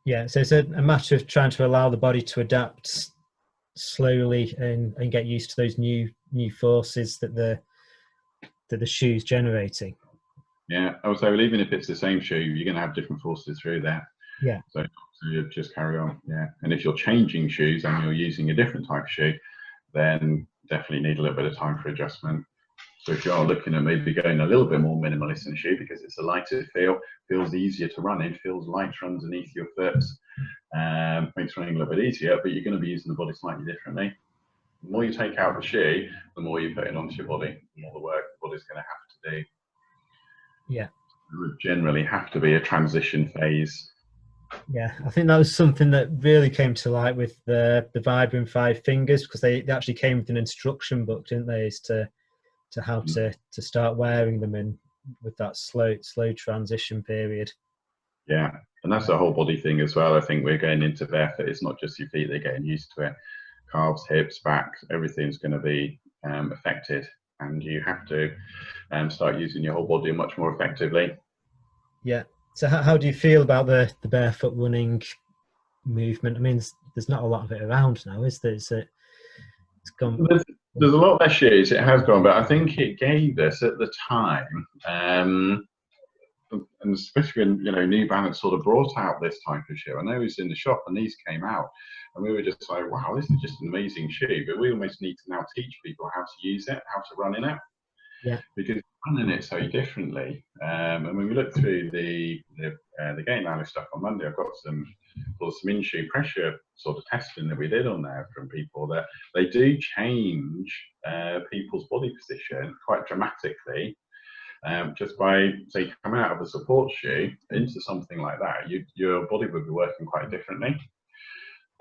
Yeah, so it's a matter of trying to allow the body to adapt slowly and get used to those new forces that the shoe's generating. Yeah, also, even if it's the same shoe, you're going to have different forces through there. Yeah. So you just carry on. Yeah. And if you're changing shoes and you're using a different type of shoe, then definitely need a little bit of time for adjustment. So if you are looking at maybe going a little bit more minimalist in the shoe because it's a lighter feel, feels easier to run in, feels lighter underneath your foot, makes running a little bit easier, but you're going to be using the body slightly differently. The more you take out the shoe, the more you put it onto your body, the more the work the body's going to have to do. Yeah. It would generally have to be a transition phase. Yeah, I think that was something that really came to light with the Vibram 5 fingers, because they actually came with an instruction book, didn't they, as to how to start wearing them in with that slow transition period. Yeah, and that's a whole body thing as well. I think we're going into barefoot. It's not just your feet; they're getting used to it. Calves, hips, backs, everything's going to be affected, and you have to start using your whole body much more effectively. Yeah. So how do you feel about the barefoot running movement? I mean, there's not a lot of it around now, is there? It's gone. There's a lot less shoes. It has gone, but I think it gave us at the time, and especially when New Balance sort of brought out this type of shoe. I know it was in the shop and these came out, and we were just like, wow, this is just an amazing shoe. But we almost need to now teach people how to use it, how to run in it. Yeah. Because running it so differently. And when we look through the game analysis stuff on Monday, I've got some in-shoe pressure sort of testing that we did on there from people that they do change people's body position quite dramatically. Just by, say, coming out of a support shoe into something like that, your body would be working quite differently.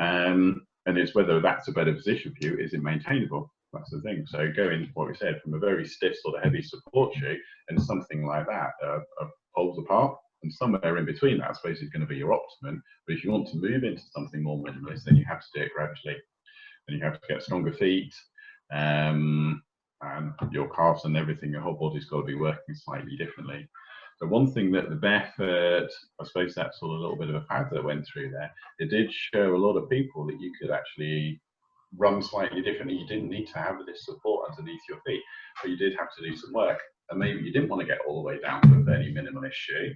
And it's whether that's a better position for you, is it maintainable? That's the thing. So going, what we said, from a very stiff sort of heavy support shoe and something like that, poles apart, and somewhere in between that, I suppose, is going to be your optimum. But if you want to move into something more minimalist, then you have to do it gradually. And you have to get stronger feet, and your calves and everything, your whole body's got to be working slightly differently. So one thing that the barefoot, I suppose that's sort of a little bit of a fad that went through there, it did show a lot of people that you could actually run slightly differently. You didn't need to have this support underneath your feet, but you did have to do some work. And maybe you didn't want to get all the way down to a very minimalist shoe,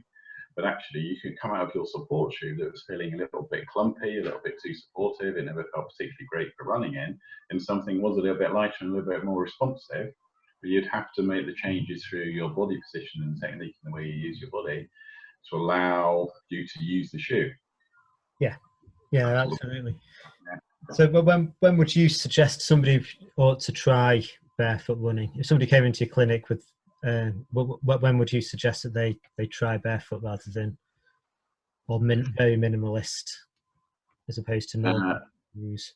but actually you could come out of your support shoe that was feeling a little bit clumpy, a little bit too supportive, it never felt particularly great for running in, and something was a little bit lighter and a little bit more responsive, but you'd have to make the changes through your body position and technique and the way you use your body to allow you to use the shoe. Yeah, absolutely. So when would you suggest somebody ought to try barefoot running? If somebody came into your clinic with, when would you suggest that they try barefoot rather than or very minimalist as opposed to normal shoes?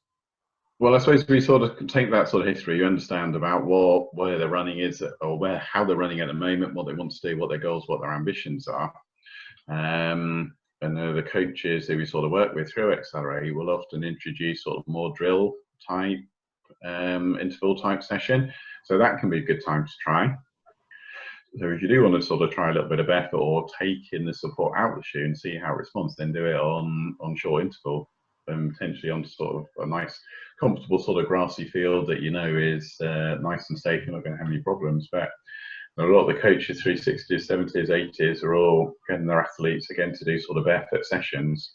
Well, I suppose we sort of take that sort of history. You understand about where their running is, or how they're running at the moment, what they want to do, what their goals, what their ambitions are. And the coaches who we sort of work with through Accelerate will often introduce sort of more drill type, interval type session. So that can be a good time to try. So if you do want to sort of try a little bit of effort or take in the support out of the shoe and see how it responds, then do it on short interval and potentially on sort of a nice, comfortable sort of grassy field that you know is nice and safe. You're not going to have any problems. But a lot of the coaches through 60s, 70s, 80s are all getting their athletes again to do sort of barefoot sessions.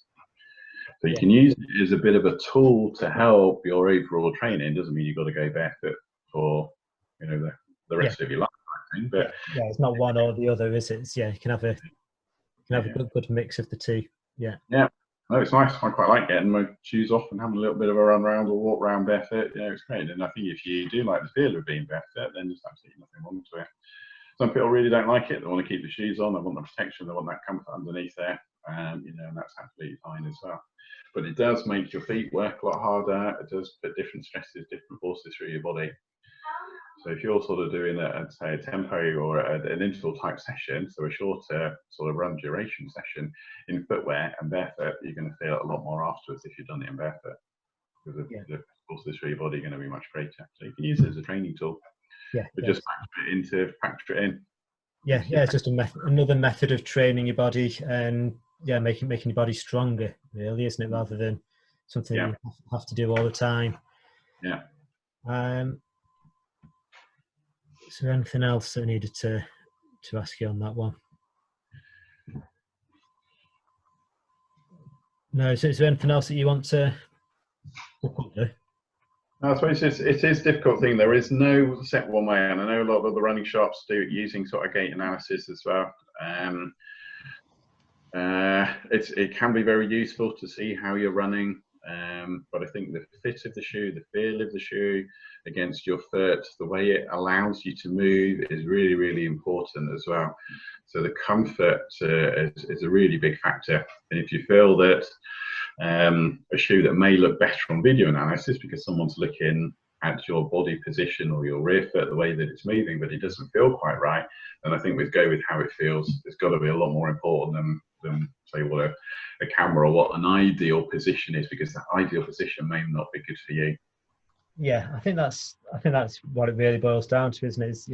So you can use it as a bit of a tool to help your overall training. It doesn't mean you've got to go barefoot for the rest of your life. But it's not one or the other, is it? It's, you can have a good mix of the two. Yeah. No, it's nice. I quite like getting my shoes off and having a little bit of a run around or walk around barefoot. It's great. And I think if you do like the feel of being barefoot, then there's absolutely nothing wrong to it. Some people really don't like it. They want to keep the shoes on. They want the protection. They want that comfort underneath there. And that's absolutely fine as well. But it does make your feet work a lot harder. It does put different stresses, different forces through your body. So if you're sort of doing a tempo or an interval type session, so a shorter sort of run duration session in footwear and barefoot, you're going to feel a lot more afterwards if you've done it in barefoot. Because the forces through your body are going to be much greater. So you can use it as a training tool. But just factor it in. It's just another method of training your body and making your body stronger, really, isn't it? Rather than something you have to do all the time. Is there anything else that I needed to ask you on that one? No, is there anything else that you want to cover? I suppose it is a difficult thing. There is no set one way, and I know a lot of the running shops do it using sort of gait analysis as well. It can be very useful to see how you're running, but I think the fit of the shoe, the feel of the shoe against your foot, the way it allows you to move is really, really important as well. So the comfort is a really big factor. And if you feel that a shoe that may look better on video analysis because someone's looking at your body position or your rear foot, the way that it's moving, but it doesn't feel quite right, then I think we'd go with how it feels. It's got to be a lot more important than say what a camera or what an ideal position is, because that ideal position may not be good for you. I think that's what it really boils down to, isn't it? Is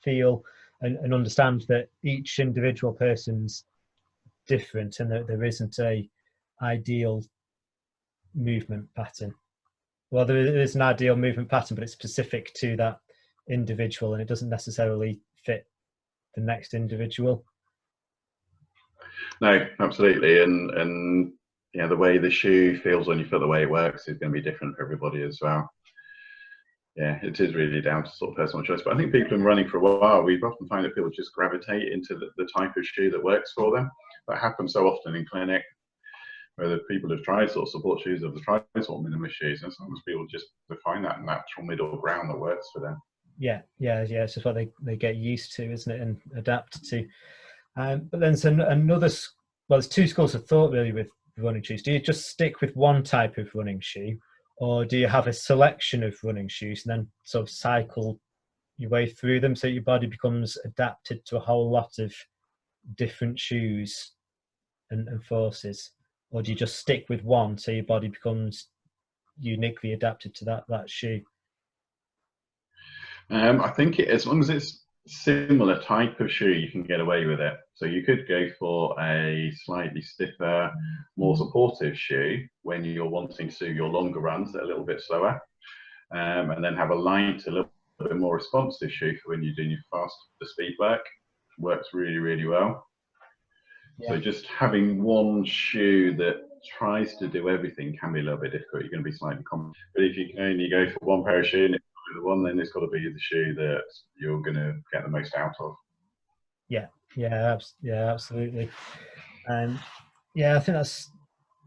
feel and understand that each individual person's different and that there isn't a ideal movement pattern. Well, there is an ideal movement pattern, but it's specific to that individual and it doesn't necessarily fit the next individual. No, absolutely. And the way the shoe feels on your foot, the way it works is going to be different for everybody as well. It is really down to sort of personal choice. But I think people have been running for a while. We often find that people just gravitate into the type of shoe that works for them. That happens so often in clinic, where people have tried sort of support shoes, or they've tried sort of minimalist shoes, and sometimes people just find that natural middle ground that works for them. It's just what they get used to, isn't it, and adapt to. But then there's two schools of thought really with running shoes. Do you just stick with one type of running shoe, or do you have a selection of running shoes and then sort of cycle your way through them so your body becomes adapted to a whole lot of different shoes and forces? Or do you just stick with one so your body becomes uniquely adapted to that shoe? I think as long as it's similar type of shoe, you can get away with it. So you could go for a slightly stiffer, more supportive shoe when you're wanting to do your longer runs that are a little bit slower, and then have a light, a little bit more responsive shoe for when you're doing your faster speed work. Works really, really well. So just having one shoe that tries to do everything can be a little bit difficult. You're going to be slightly common. But if you can only go for one pair of shoes and it's the one, then it's got to be the shoe that you're going to get the most out of. Absolutely. And I think that's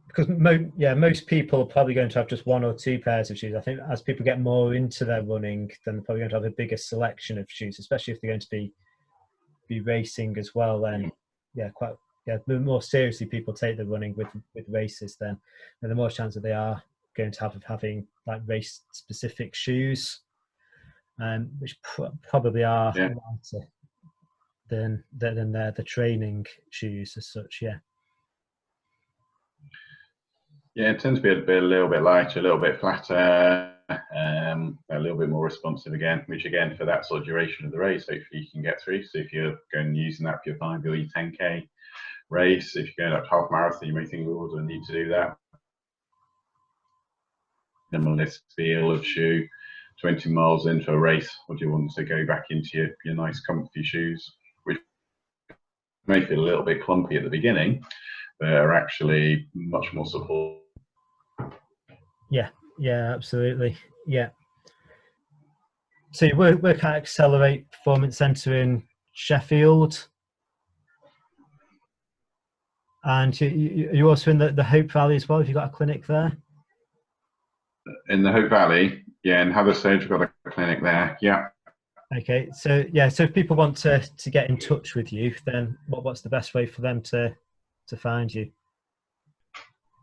because most people are probably going to have just one or two pairs of shoes. I think as people get more into their running, then they're probably going to have a bigger selection of shoes, especially if they're going to be racing as well. Then yeah, the more seriously people take the running with races, then and the more chance that they are going to have of having like race specific shoes, which probably are lighter than the training shoes as such. Yeah. Yeah, it tends to be a little bit lighter, a little bit flatter, a little bit more responsive again, which again, for that sort of duration of the race, hopefully you can get through. So if you're going using that for your 5 or your 10K race, if you're going up half marathon, you may think, oh, do I need to do that? Minimalist feel of shoe, 20 miles into a race, or do you want to go back into your nice comfy shoes, which may feel a little bit clumpy at the beginning, but are actually much more supportive. Yeah, absolutely. Yeah. So you work at Accelerate Performance Centre in Sheffield, and you're also in the Hope Valley as well. Have you got a clinic there? In the Hope Valley, yeah, in Hathersage, we've got a clinic there. Yeah. Okay, so yeah, so if people want to get in touch with you, then what's the best way for them to find you?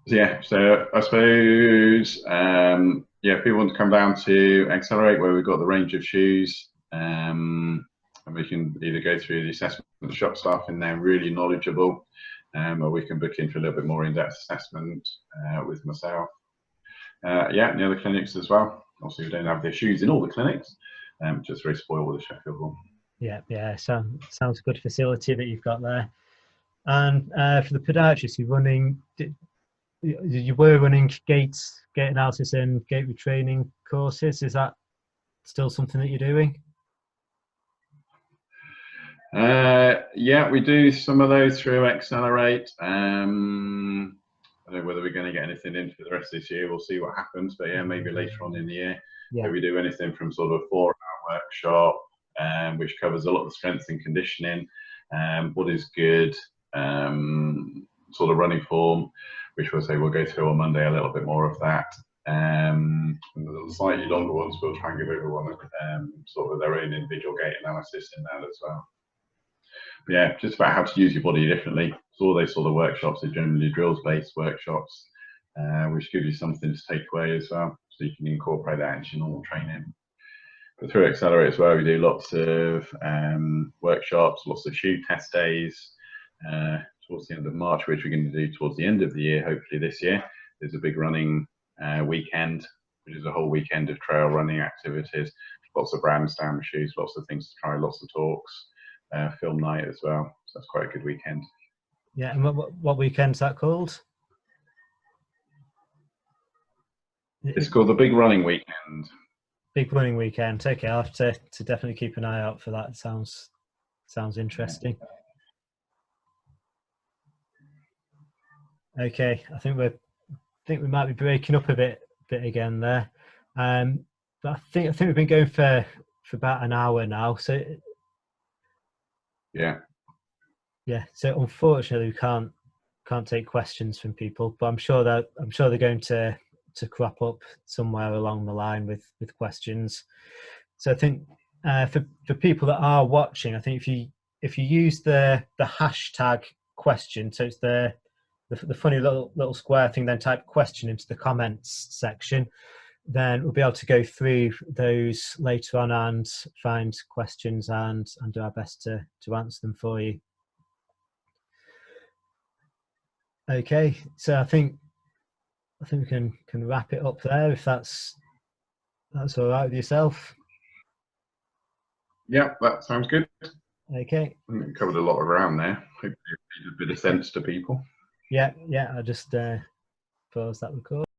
Yeah, so I suppose, yeah, if people want to come down to Accelerate, where we've got the range of shoes, and we can either go through the assessment with the shop staff in there, really knowledgeable, or we can book in for a little bit more in-depth assessment with myself. Yeah, and the other clinics as well. Obviously, we don't have their shoes in all the clinics, just very spoiled with the Sheffield one. Yeah, sounds a good facility that you've got there. And for the podiatrist, you were running gait analysis and gait retraining courses. Is that still something that you're doing? Yeah, we do some of those through Accelerate. I don't know whether we're going to get anything in for the rest of this year. We'll see what happens, but yeah, maybe later on in the year. Yeah. So we do anything from sort of a 4-hour workshop, which covers a lot of strength and conditioning, what is good, sort of running form, which we'll say we'll go through on Monday a little bit more of that. And the slightly longer ones, we'll try and give everyone sort of their own individual gait analysis in that as well. But yeah, just about how to use your body differently. So all those sort of workshops are generally drills-based workshops, which give you something to take away as well, so you can incorporate that into your normal training. But through Accelerate as well, we do lots of workshops, lots of shoe test days towards the end of March, which we're going to do towards the end of the year, hopefully this year. There's a big running weekend, which is a whole weekend of trail running activities, lots of brands down the shoes, lots of things to try, lots of talks, film night as well. So that's quite a good weekend. Yeah, and what weekend's that called? It's called the Big Running Weekend. Big Running Weekend. Okay, I'll have to definitely keep an eye out for that. Sounds interesting. Okay, I think we might be breaking up a bit again there. But I think we've been going for about an hour now. So yeah. So unfortunately, we can't take questions from people, but I'm sure they're going to crop up somewhere along the line with questions. So I think for people that are watching, I think if you use the hashtag question, so it's the funny little square thing, then type question into the comments section, then we'll be able to go through those later on and find questions and do our best to answer them for you. Okay, so I think we can wrap it up there if that's all right with yourself. Yeah, that sounds good. Okay. I think we covered a lot of ground there. Hopefully it made a bit of sense to people. Yeah, I just pause that record.